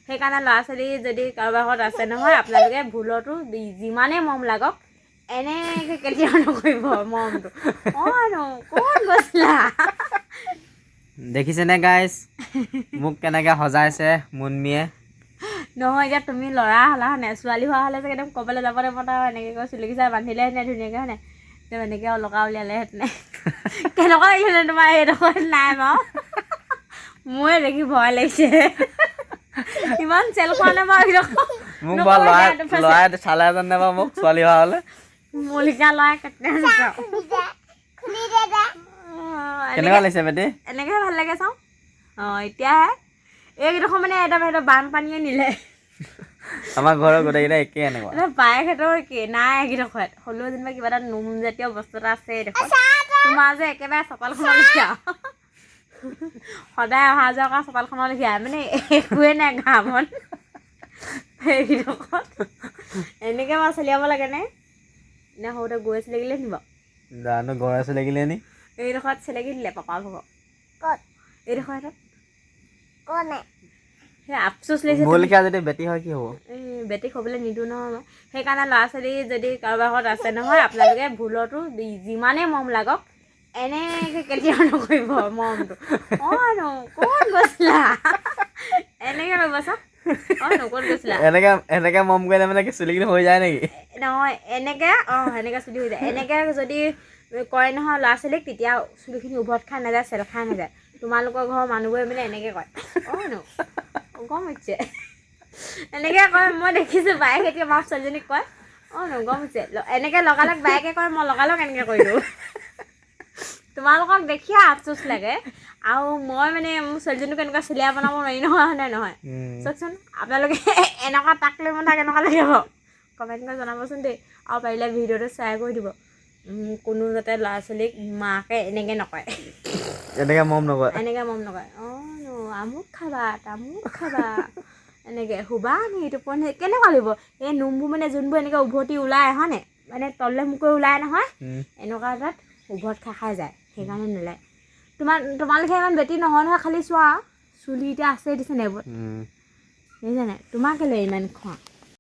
সেইকাৰণে ল'ৰা ছোৱালী যদি কাৰোবাৰ ঘৰত আছে নহয় আপোনালোকে ভুলতো যিমানেই মৰম লাগক এনেকৈ কেতিয়াও নকৰিব মৰমটো ক'ত গৈছিলা দেখিছেনে গাইজ মোক কেনেকৈ সজাইছে মুনমিয়ে নহয় এতিয়া তুমি ল'ৰা হ'লা হয় নাই ছোৱালী হোৱা হ'লে চাগে একদম ক'বলৈ যাব নাপাতা এনেকৈ কৈ চুলিকিছা বান্ধিলে হেঁতেনে ধুনীয়াকৈ হয় নাই তেওঁ এনেকৈ অলকা উলিয়ালেহেঁতেনে কেনেকুৱা লাগিছে তোমাৰ এইডোখৰত নাই বাৰু মোৰে দেখি ভয় লাগিছে ইমান চেল খোৱা নে বাৰু মোক বাৰু ল'ৰাই চালে জানে বাৰু মোক ছোৱালী হোৱা হ'লে মলিকা ল'ৰাই কেনেকুৱা লাগিছে বেটি এনেকৈহে ভাল লাগে চাওঁ এতিয়াহে এইকেইডোখৰ মানে একদম বানপানীয়ে নিলে আমাৰ ঘৰৰ গোটেইকেইটা একেই এনেকুৱা বায়েকহঁতৰ কি নাই এইকেইডোখৰত হ'লেও যেনিবা কিবা এটা নোম জাতীয় বস্তু এটা আছে এইডোখৰত তোমাৰ যে একেবাৰে চপালখনৰ লেখীয়া সদায় অহা যোৱা কৰা চপালখনৰ লেখীয়া মানে একোৱে নাই ঘাঁ বন এইডোখৰত এনেকৈ বাৰু চলিয়াব লাগেনে নে সৰুতে গৈ চেলেকিলে নি বাৰু জানো গড়ে চেলেকিলে নি এইডোখৰত চেলেকি দিলে পাপা ভাগৰ ক'ত এইডোখৰত সেই আফচোচ লাগিছে মোৰ লেখীয়া যদি বেটি হয় কি হ'ব বেটিক হ'বলৈ নিদিওঁ নহয় সেইকাৰণে ল'ৰা ছোৱালী যদি কাৰোবাৰ ঘৰত আছে নহয় আপোনালোকে ভুলতো যিমানেই মৰম লাগক এনেকৈ কেতিয়াও নকৰিব মৰমটো ক'ত গৈছিলা এনেকৈ কৰিব চাওক ক'ত গৈছিলা এনেকে মৰম কৰিলে মানে কি চুলিখিনি হৈ যায় নেকি নহয় এনেকৈ সেনেকৈ চুলি হৈ যায় এনেকৈ যদি কয় নহয় ল'ৰা ছোৱালীক তেতিয়া চুলিখিনি উভত খাই নাযায় চেল খাই নাযায় তোমালোকৰ ঘৰৰ মানুহবোৰে মানে এনেকৈ কয় গম হৈছে এনেকৈ কয় মই দেখিছোঁ বায়েক এতিয়া মাক ছোৱালীজনীক কয় গম হৈছে এনেকৈ লগালগ বায়েকে কয় মই লগালগ এনেকৈ কৰি দিওঁ তোমালোকক দেখিয়ে আফচোচ লাগে আৰু মই মানে মোৰ ছোৱালীজনীক এনেকুৱা চিলাই বনাব নোৱাৰি নহয় হয়নে নহয় চাওকচোন আপোনালোকে এনেকুৱা তাক লৈ মন কেনেকুৱা লাগিব কমেণ্ট কৰি জনাবচোন দেই আৰু পাৰিলে ভিডিঅ'টো শ্বেয়াৰ কৰি দিব কোনো যাতে ল'ৰা ছোৱালীক মাকে এনেকৈ নকয় এনেকৈ মৰম নকৰে আমুক খাবা তামুক খাবা এনেকৈ শুবা নি টোপনি কেনেকুৱা লাগিব এই নোমবোৰ মানে যোনবোৰ এনেকৈ উভতি ওলাই হয়নে মানে তললৈ মুখৈ ওলাই নহয় এনেকুৱা তাত উভত খাই যায় সেইকাৰণে নোলায় তোমালোকে ইমান বেটি নহয় নহয় খালি চোৱা চুলি এতিয়া আছে দিছে নাই এইবোৰ দেখিছে নাই তোমাৰ কেলৈ ইমান খোৱা